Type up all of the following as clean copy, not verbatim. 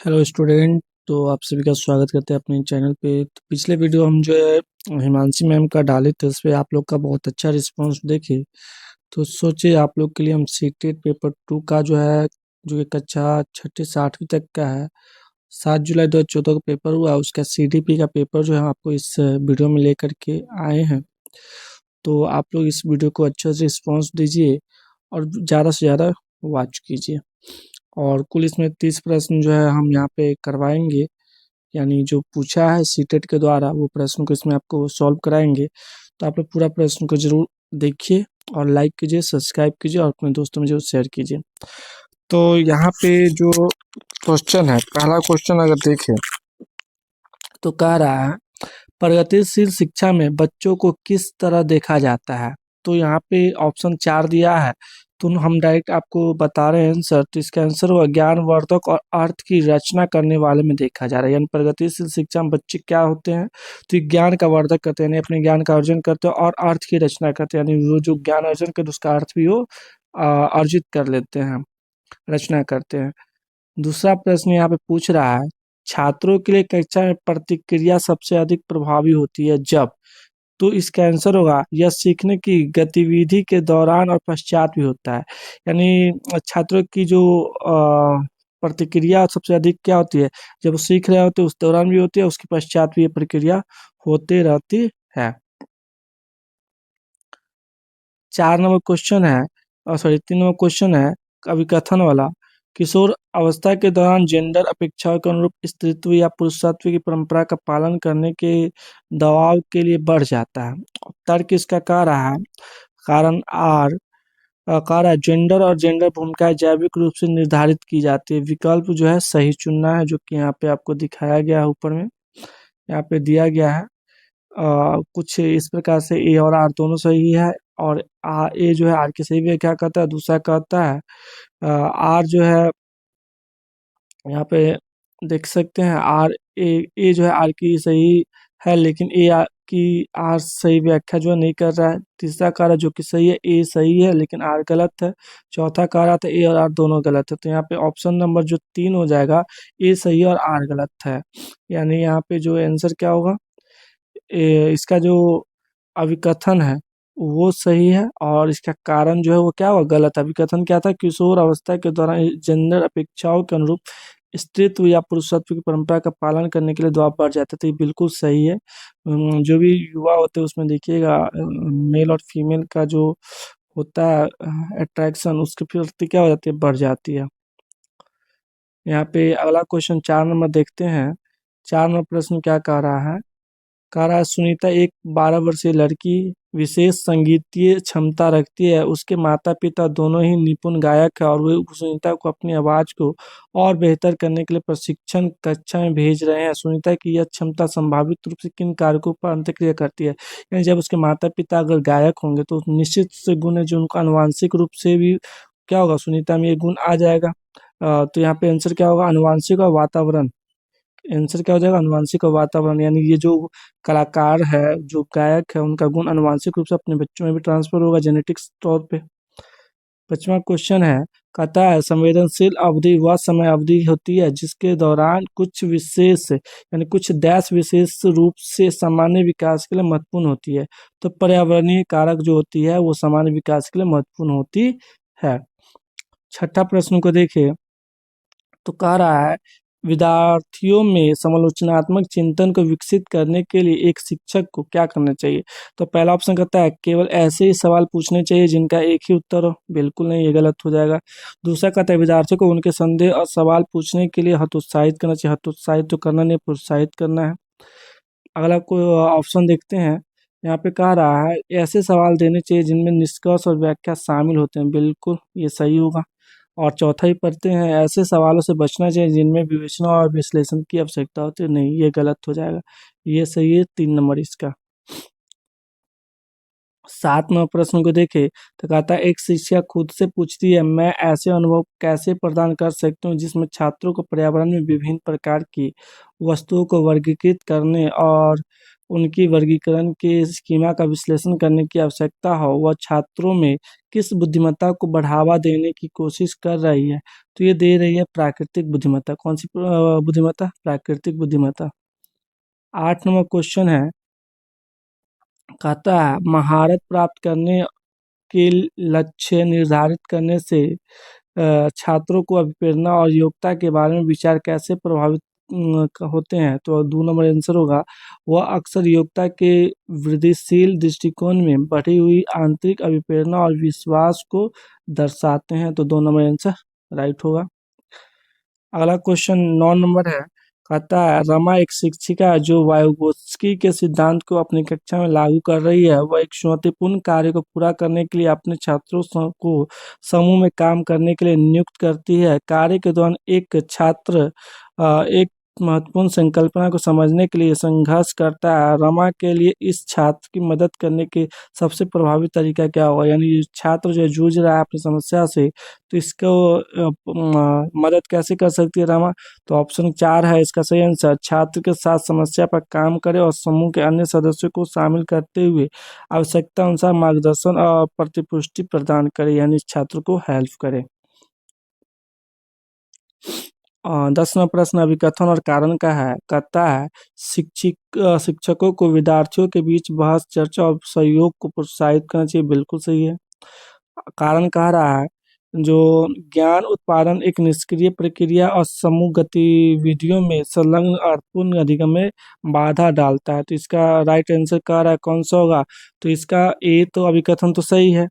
Hello student. तो आप सभी का स्वागत करते हैं अपने चैनल पे। तो पिछले वीडियो हम जो है हिमांशी मैम का डाले थे, उस पे आप लोग का बहुत अच्छा रिस्पांस देखे। तो सोचे आप लोग के लिए हम सीटेट पेपर 2 का जो है, जो कि कक्षा छठी से 8वीं तक का है, 7 जुलाई 2014 को पेपर हुआ, उसका सीडीपी का पेपर जो है आपको इस वीडियो में लेकर के आए हैं। तो आप लोग इस वीडियो को अच्छे से रिस्पॉन्स दीजिए और ज़्यादा से ज़्यादा वॉच कीजिए। और कुल इसमें 30 प्रश्न जो है हम यहाँ पे करवाएंगे, यानी जो पूछा है सीटेट के द्वारा वो प्रश्न को इसमें आपको सॉल्व कराएंगे। तो आप लोग पूरा प्रश्न को जरूर देखिए और लाइक कीजिए, सब्सक्राइब कीजिए और अपने दोस्तों में जरूर शेयर कीजिए। तो यहाँ पे जो क्वेश्चन है, पहला क्वेश्चन अगर देखें तो कह रहा है प्रगतिशील शिक्षा में बच्चों को किस तरह देखा जाता है। तो यहाँ पे ऑप्शन 4 दिया है, तो हम डायरेक्ट आपको बता रहे हैं आंसर। तो इसका आंसर हुआ ज्ञानवर्धक और अर्थ की रचना करने वाले में देखा जा रहा है। यानी प्रगतिशील शिक्षा में बच्चे क्या होते हैं, तो ये ज्ञान का वर्धक करते हैं, यानी अपने ज्ञान का अर्जन करते हैं और अर्थ की रचना करते हैं, यानी वो जो ज्ञान अर्जन करते उसका अर्थ भी वो अर्जित कर लेते हैं, रचना करते हैं। दूसरा प्रश्न यहाँ पे पूछ रहा है छात्रों के लिए कक्षा में प्रतिक्रिया सबसे अधिक प्रभावी होती है जब। तो इसका आंसर होगा यह सीखने की गतिविधि के दौरान और पश्चात भी होता है। यानी छात्रों की जो प्रतिक्रिया सबसे अधिक क्या होती है, जब वो सीख रहे होते हैं उस दौरान भी होती है, उसके पश्चात भी ये प्रक्रिया होते रहती है। 4 नंबर क्वेश्चन है, सॉरी 3 नंबर क्वेश्चन है अभिकथन वाला। किशोर अवस्था के दौरान जेंडर अपेक्षाओं के अनुरूप स्त्रीत्व या पुरुषत्व की परंपरा का पालन करने के दबाव के लिए बढ़ जाता है। तर्क इसका कह रहा है कारण कह रहा है जेंडर और जेंडर भूमिकाएं जैविक रूप से निर्धारित की जाती है। विकल्प जो है सही चुनना है, जो कि यहाँ पे आपको दिखाया गया है, ऊपर में यहाँ पे दिया गया है। कुछ इस प्रकार से ए और आर दोनों सही है, और ए जो है आर की सही व्याख्या करता है, दूसरा कहता है आर जो है यहाँ पे देख सकते हैं आर ए जो है आर की सही है, लेकिन ए आर की आर सही व्याख्या जो है नहीं कर रहा है। तीसरा कह रहा है जो कि सही है ए सही है लेकिन आर गलत है। चौथा कह रहा था ए और आर दोनों गलत है। तो यहाँ पे ऑप्शन नंबर जो 3 हो जाएगा, ए सही है और आर गलत है। यानी यहाँ पे जो आंसर क्या होगा, इसका जो अभिकथन है वो सही है और इसका कारण जो है वो क्या हुआ, गलत। अभिकथन क्या था, किशोर अवस्था के दौरान जेंडर अपेक्षाओं के अनुरूप स्त्रीत्व या पुरुषत्व की परंपरा का पालन करने के लिए दबाव बढ़ जाता है। तो ये बिल्कुल सही है। जो भी युवा होते हैं उसमें देखिएगा मेल और फीमेल का जो होता है अट्रैक्शन, उसके प्रति क्या हो जाती है, बढ़ जाती है। यहाँ पे अगला क्वेश्चन 4 नंबर देखते हैं। 4 नंबर प्रश्न क्या कह रहा है, कह रहा है सुनीता एक 12 वर्षीय लड़की विशेष संगीतीय क्षमता रखती है। उसके माता पिता दोनों ही निपुण गायक है और वे सुनीता को अपनी आवाज को और बेहतर करने के लिए प्रशिक्षण कक्षा में भेज रहे हैं। सुनीता की यह क्षमता संभावित रूप से किन कारकों पर अंतक्रिया करती है। यानी जब उसके माता पिता अगर गायक होंगे तो निश्चित से गुण है जो उनको आनुवांशिक रूप से भी क्या होगा, सुनीता में ये गुण आ जाएगा। तो यहाँ पे आंसर क्या होगा, आनुवांशिक और वातावरण। आंसर क्या हो जाएगा, अनुवांशिक और वातावरण। यानी ये जो कलाकार है, जो गायक है, उनका गुण अनुवांशिक रूप से अपने बच्चों में भी ट्रांसफर होगा जेनेटिक्स तौर पे। 5वां क्वेश्चन है, कहता है संवेदनशील अवधि वह समय अवधि होती है जिसके दौरान कुछ विशेष यानी कुछ डैश विशेष रूप से सामान्य विकास के लिए महत्वपूर्ण होती है। तो पर्यावरणीय कारक जो होती है वो सामान्य विकास के लिए महत्वपूर्ण होती है। छठा प्रश्न को देखिए तो कह रहा है विद्यार्थियों में समालोचनात्मक चिंतन को विकसित करने के लिए एक शिक्षक को क्या करना चाहिए। तो पहला ऑप्शन कहता है केवल ऐसे ही सवाल पूछने चाहिए जिनका एक ही उत्तर हो। बिल्कुल नहीं, ये गलत हो जाएगा। दूसरा कहता है विद्यार्थियों को उनके संदेह और सवाल पूछने के लिए हतोत्साहित करना चाहिए। हतोत्साहित तो करना नहीं, प्रोत्साहित करना है। अगला कोई ऑप्शन देखते हैं। यहाँ पे कह रहा है ऐसे सवाल देने चाहिए जिनमें निष्कर्ष और व्याख्या शामिल होते हैं। बिल्कुल ये सही होगा। और चौथा ही पढ़ते हैं ऐसे सवालों से बचना चाहिए जिनमें विवेचना और विश्लेषण की आवश्यकता होती है। नहीं, ये गलत हो जाएगा। ये सही है 3 नंबर इसका। 7 नंबर प्रश्न को देखे तो कहता है एक शिक्षक खुद से पूछती है मैं ऐसे अनुभव कैसे प्रदान कर सकती हूँ जिसमें छात्रों को पर्यावरण में विभिन्न प्रकार की वस्तुओं को वर्गीकृत करने और उनकी वर्गीकरण के स्कीमा का विश्लेषण करने की आवश्यकता हो, वह छात्रों में किस बुद्धिमत्ता को बढ़ावा देने की कोशिश कर रही है? तो ये दे रही है प्राकृतिक बुद्धिमत्ता। कौन सी बुद्धिमत्ता? प्राकृतिक बुद्धिमत्ता। 8 नंबर क्वेश्चन है, कहता है महारत प्राप्त करने के लक्ष्य निर्धारित करने से छात्रों को अभिप्रेरणा और योग्यता के बारे में विचार कैसे प्रभावित होते हैं? तो 2 नंबर आंसर होगा, वह अक्सर योग्यता के वृद्धिशील दृष्टिकोण में बढ़ी हुई आंतरिक अभिप्रेरणा और विश्वास को दर्शाते हैं। तो 2 नंबर आंसर राइट होगा। अगला क्वेश्चन 9 नंबर है, कहता है रमा एक शिक्षिका है जो वाइगोत्स्की के सिद्धांत को अपनी कक्षा में लागू कर रही है। वह एक चुनौतीपूर्ण कार्य को पूरा करने के लिए अपने छात्रों को समूह में काम करने के लिए नियुक्त करती है। कार्य के दौरान एक छात्र एक महत्वपूर्ण संकल्पना को समझने के लिए संघर्ष करता है। रमा के लिए इस छात्र की मदद करने के सबसे प्रभावी तरीका क्या होगा? यानी छात्र जो जूझ रहा है अपनी समस्या से, तो इसको मदद कैसे कर सकती है रमा? तो ऑप्शन 4 है इसका सही आंसर, छात्र के साथ समस्या पर काम करे और समूह के अन्य सदस्यों को शामिल करते हुए आवश्यकता अनुसार मार्गदर्शन और प्रतिपुष्टि प्रदान करे, यानी छात्र को हेल्प करे। 10वां प्रश्न अभिकथन और कारण का है, कहता है शिक्षकों को विद्यार्थियों के बीच बहस चर्चा और सहयोग को प्रोत्साहित करना चाहिए। बिल्कुल सही है। कारण कह रहा है जो ज्ञान उत्पादन एक निष्क्रिय प्रक्रिया और समूह गतिविधियों में संलग्न अर्थपूर्ण अधिगम में बाधा डालता है। तो इसका राइट आंसर कह रहा है कौन सा होगा? तो इसका ए तो अभिकथन तो सही है,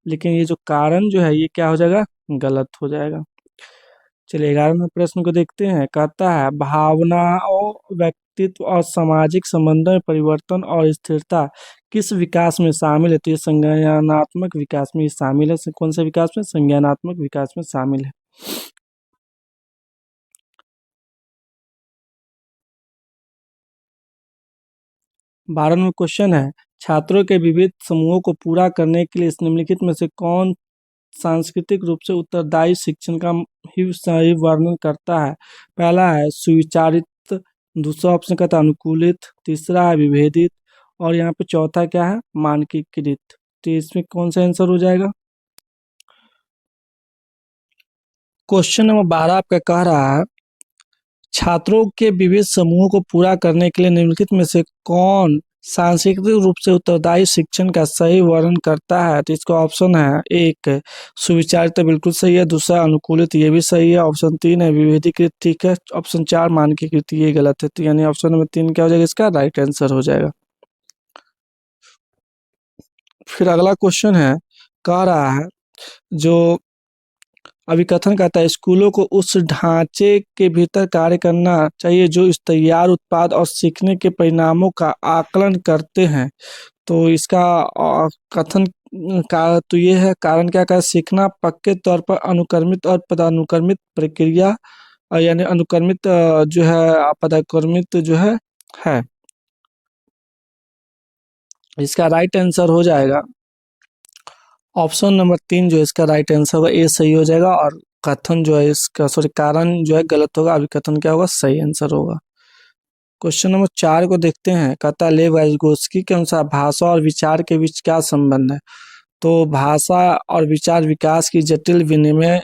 लेकिन ये जो कारण जो है ये क्या हो जाएगा? गलत हो जाएगा। चलिए 11वें प्रश्न को देखते हैं, कहता है भावनाओं व्यक्तित्व और सामाजिक संबंधों में परिवर्तन और स्थिरता किस विकास में शामिल है? तो ये संज्ञानात्मक विकास में ये शामिल है। कौन से विकास में? संज्ञानात्मक विकास में शामिल है। 12वां क्वेश्चन है, छात्रों के विविध समूहों को पूरा करने के लिए इस निम्नलिखित में से कौन सांस्कृतिक रूप से उत्तरदायी शिक्षण का ही सही वर्णन करता है? पहला है सुविचारित, दूसरा ऑप्शन कहता है अनुकूलित, तीसरा है विभेदित और यहाँ पे चौथा क्या है? मानकीकृत। तो इसमें कौन सा आंसर हो जाएगा? क्वेश्चन नंबर 12 आपका कह रहा है छात्रों के विविध समूहों को पूरा करने के लिए निम्नलिखित में से कौन सांस्कृतिक रूप से उत्तरदायी शिक्षण का सही वर्णन करता है? तो इसका ऑप्शन है, एक सुविचारित तो बिल्कुल सही है, दूसरा अनुकूलित ये भी सही है, ऑप्शन 3 है विभेदीकृत ठीक है, ऑप्शन 4 मानकीकृत ये गलत है। तो यानी ऑप्शन नंबर 3 क्या हो जाएगा? इसका राइट आंसर हो जाएगा। फिर अगला क्वेश्चन है, कह रहा है जो अभिकथन कहता है स्कूलों को उस ढांचे के भीतर कार्य करना चाहिए जो इस तैयार उत्पाद और सीखने के परिणामों का आकलन करते हैं। तो इसका कथन का तो ये है, कारण क्या है? सीखना पक्के तौर पर अनुक्रमित और पदानुक्रमित प्रक्रिया यानी अनुक्रमित जो है पदानुक्रमित जो है। इसका राइट आंसर हो जाएगा ऑप्शन नंबर 3 जो इसका राइट आंसर होगा ए सही हो जाएगा, और कथन जो है इसका सॉरी कारण जो है गलत होगा, अभी कथन क्या होगा? सही आंसर होगा। क्वेश्चन नंबर 4 को देखते हैं, कहता है लेव वाइगोत्स्की के अनुसार भाषा और विचार के बीच क्या संबंध है? तो भाषा और विचार विकास की जटिल विनिमय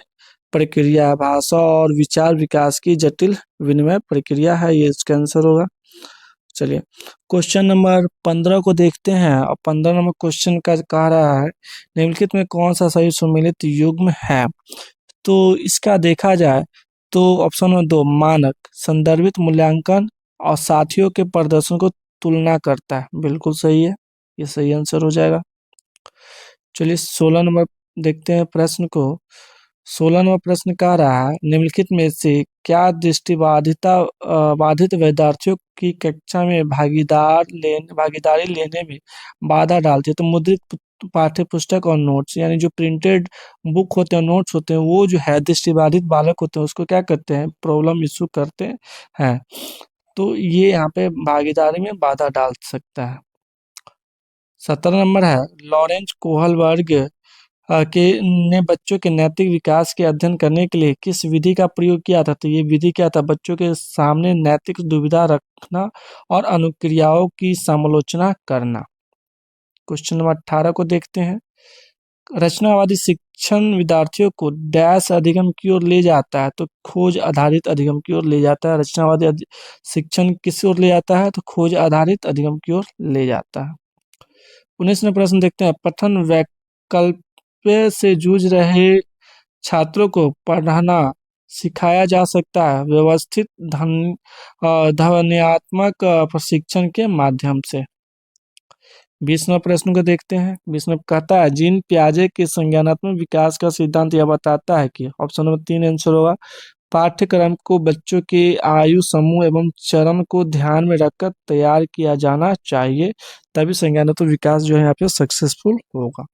प्रक्रिया है। भाषा और विचार विकास की जटिल विनिमय प्रक्रिया है, ये इसका आंसर होगा। चलिए क्वेश्चन नंबर 15 को देखते हैं, और 15 नंबर क्वेश्चन का कह रहा है निम्नलिखित में कौन सा सही सुमेलित युग्म है? तो इसका देखा जाए तो ऑप्शन नंबर 2 मानक संदर्भित मूल्यांकन और साथियों के प्रदर्शन को तुलना करता है। बिल्कुल सही है, ये सही आंसर हो जाएगा। चलिए 16 नंबर देखते हैं प्रश्न को। 16 नंबर प्रश्न कह रहा है निम्नलिखित में से क्या बाधित विद्यार्थियों की कक्षा में भागीदारी लेने में बाधा डालती है? तो मुद्रित पाठ्य पुस्तक और नोट्स, यानी जो प्रिंटेड बुक होते हैं नोट्स होते हैं वो जो है दृष्टिबाधित बालक होते हैं उसको क्या करते हैं? प्रॉब्लम इशू करते हैं। तो ये यहाँ पे भागीदारी में बाधा डाल सकता है। 17 नंबर है लॉरेंस कोहलबर्ग के ने बच्चों के नैतिक विकास के अध्ययन करने के लिए किस विधि का प्रयोग किया था? तो ये विधि क्या था? बच्चों के सामने नैतिक दुविधा रखना और अनुक्रियाओं की समालोचना करना। क्वेश्चन नंबर 18 को देखते हैं। रचनावादी शिक्षण विद्यार्थियों को डैश अधिगम की ओर ले जाता है? तो खोज आधारित अधिगम की ओर ले जाता है। रचनावादी शिक्षण किस ओर ले जाता है? तो खोज आधारित अधिगम की ओर ले जाता है। 19वां प्रश्न देखते हैं। पठन वैकल्प से जूझ रहे छात्रों को पढ़ना सिखाया जा सकता है व्यवस्थित ध्वन्यात्मक प्रशिक्षण के माध्यम से। 20वां प्रश्न को देखते हैं। 20वां कहता है जीन पियाजे के संज्ञानात्मक विकास का सिद्धांत यह बताता है कि ऑप्शन नंबर 3 आंसर होगा। पाठ्यक्रम को बच्चों के आयु समूह एवं चरण को ध्यान में रखकर तैयार किया जाना चाहिए, तभी संज्ञानात्मक विकास जो है यहाँ पे सक्सेसफुल होगा।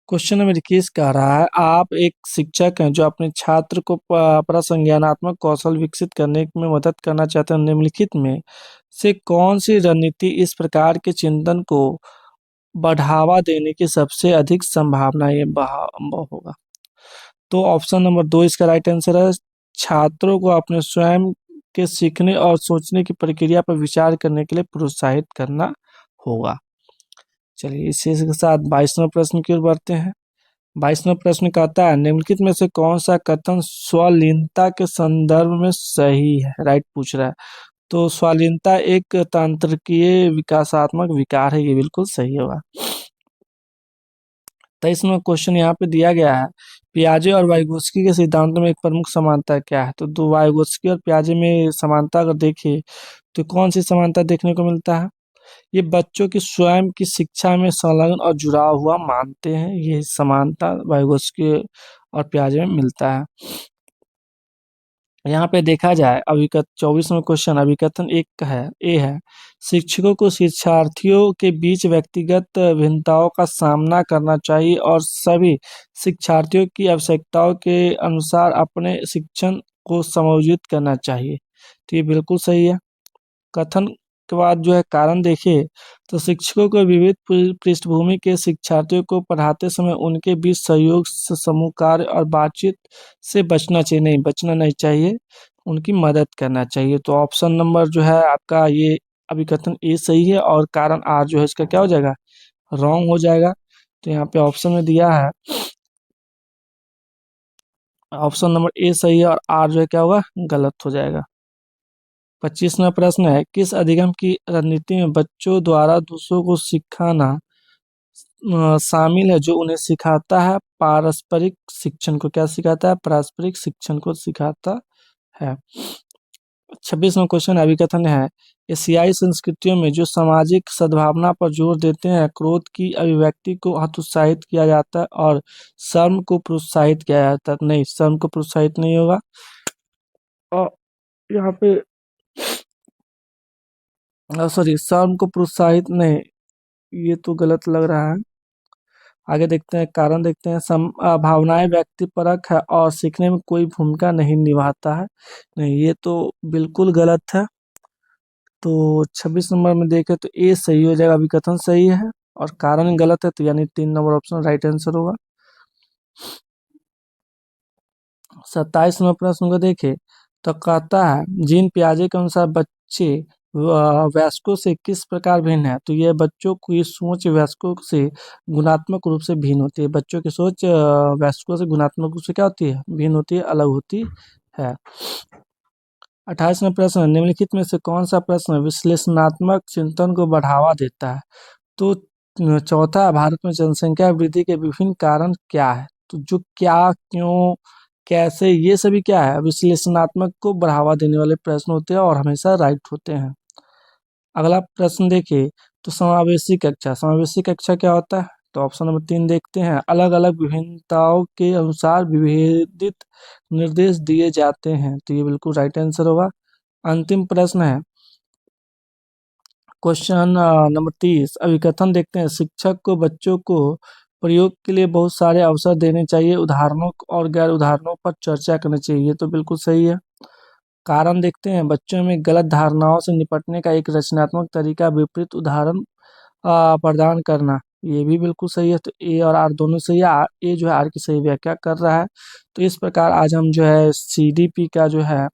क्वेश्चन नंबर 21 कह रहा है आप एक शिक्षक हैं जो अपने छात्र को प्रसंज्ञानात्मक कौशल विकसित करने में मदद करना चाहते हैं। निम्नलिखित में से कौन सी रणनीति इस प्रकार के चिंतन को बढ़ावा देने की सबसे अधिक संभावना ये होगा? तो ऑप्शन नंबर 2 इसका राइट आंसर है। छात्रों को अपने स्वयं के सीखने और सोचने की प्रक्रिया पर विचार करने के लिए प्रोत्साहित करना होगा। चलिए इसी के साथ 22वां प्रश्न की ओर बढ़ते हैं। 22वां प्रश्न कहता है निम्नलिखित में से कौन सा कथन स्वलीनता के संदर्भ में सही है? राइट पूछ रहा है। तो स्वलीनता एक तंत्रिकीय विकासात्मक विकार है, ये बिल्कुल सही होगा। 23वां क्वेश्चन यहाँ पे दिया गया है पियाजे और वाइगोत्स्की के सिद्धांतों में एक प्रमुख समानता क्या है? तो दो वाइगोत्स्की और पियाजे में समानता अगर देखें तो कौन सी समानता देखने को मिलता है? ये बच्चों की स्वयं की शिक्षा में संलग्न और जुड़ा हुआ मानते हैं, ये समानता वाइगोत्स्की और पियाजे में मिलता है। यहाँ पे देखा जाए 24वां क्वेश्चन अभिकथन एक है ए है शिक्षकों को शिक्षार्थियों के बीच व्यक्तिगत भिन्नताओं का सामना करना चाहिए और सभी शिक्षार्थियों की आवश्यकताओं के अनुसार अपने शिक्षण को समायोजित करना चाहिए। तो ये बिल्कुल सही है। कथन के बाद जो है कारण देखिए तो शिक्षकों को विविध पृष्ठभूमि के शिक्षार्थियों को पढ़ाते समय उनके बीच सहयोग समूह कार्य और बातचीत से बचना नहीं चाहिए, उनकी मदद करना चाहिए। तो ऑप्शन नंबर जो है आपका ये अभिकथन ए सही है और कारण आर जो है इसका क्या हो जाएगा? रॉन्ग हो जाएगा। तो यहाँ पे ऑप्शन में दिया है ऑप्शन नंबर ए सही है और आर जो है क्या होगा? गलत हो जाएगा। 25वां प्रश्न है किस अधिगम की रणनीति में बच्चों द्वारा दूसरों को सिखाना शामिल है जो उन्हें सिखाता है पारस्परिक शिक्षण को? क्या सिखाता है? पारस्परिक शिक्षण को सिखाता है। 26वां क्वेश्चन अभिकथन है एशियाई संस्कृतियों में जो सामाजिक सद्भावना पर जोर देते हैं क्रोध की अभिव्यक्ति को हतोत्साहित किया जाता है और शर्म को प्रोत्साहित किया जाता है। नहीं, शर्म को प्रोत्साहित नहीं होगा। और यहाँ पे सॉरी, शर्म को प्रोत्साहित नहीं, ये तो गलत लग रहा है। आगे देखते हैं कारण देखते हैं भावनाएं व्यक्तिपरक है और सीखने में कोई भूमिका नहीं निभाता है। नहीं, ये तो बिल्कुल गलत है। तो 26 नंबर में देखें तो ए सही हो जाएगा, अभिकथन सही है और कारण गलत है, तो यानी 3 नंबर ऑप्शन राइट आंसर होगा। 27 नंबर प्रश्न को देखें तो कहता है जीन पियाजे के अनुसार बच्चे वयस्कों से किस प्रकार भिन्न है? तो ये बच्चों की सोच वयस्कों से गुणात्मक रूप से भिन्न होती है। बच्चों की सोच वयस्कों से गुणात्मक रूप से क्या होती है? भिन्न होती है, अलग होती है। 28वां प्रश्न निम्नलिखित में से कौन सा प्रश्न विश्लेषणात्मक चिंतन को बढ़ावा देता है? तो चौथा भारत में जनसंख्या वृद्धि के विभिन्न कारण क्या है? तो जो क्या, क्यों, कैसे, ये सभी क्या है? विश्लेषणात्मक को बढ़ावा देने वाले प्रश्न होते हैं और हमेशा राइट होते हैं। अगला प्रश्न देखिए तो समावेशी कक्षा क्या होता है? तो ऑप्शन नंबर 3 देखते हैं अलग अलग विभिन्नताओं के अनुसार विभेदित निर्देश दिए जाते हैं। तो ये बिल्कुल राइट आंसर होगा। अंतिम प्रश्न है क्वेश्चन नंबर 30 अभिकथन देखते हैं शिक्षक को बच्चों को प्रयोग के लिए बहुत सारे अवसर देने चाहिए, उदाहरणों और गैर उदाहरणों पर चर्चा करनी चाहिए। ये तो बिल्कुल सही है। कारण देखते हैं, बच्चों में गलत धारणाओं से निपटने का एक रचनात्मक तरीका विपरीत उदाहरण प्रदान करना। ये भी बिल्कुल सही है, तो ए और आर दोनों सही है। ए जो है आर की सही व्याख्या कर रहा है। तो इस प्रकार आज हम जो है सीडीपी का जो है,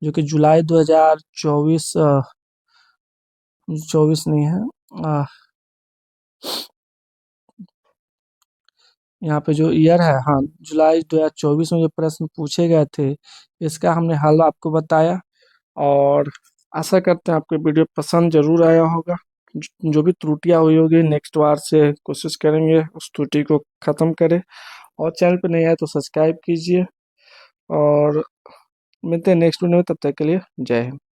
जो कि जुलाई 2024, 24 नहीं है, अ, यहाँ पे जो ईयर है, हाँ, जुलाई 2024 में जो प्रश्न पूछे गए थे, इसका हमने हल आपको बताया। और आशा करते हैं आपको वीडियो पसंद जरूर आया होगा। जो भी त्रुटियां हुई होगी नेक्स्ट बार से कोशिश करेंगे उस त्रुटि को ख़त्म करें। और चैनल पे नए आए तो सब्सक्राइब कीजिए। और मिलते हैं नेक्स्ट वीडियो में, तब तक के लिए जय हिंद।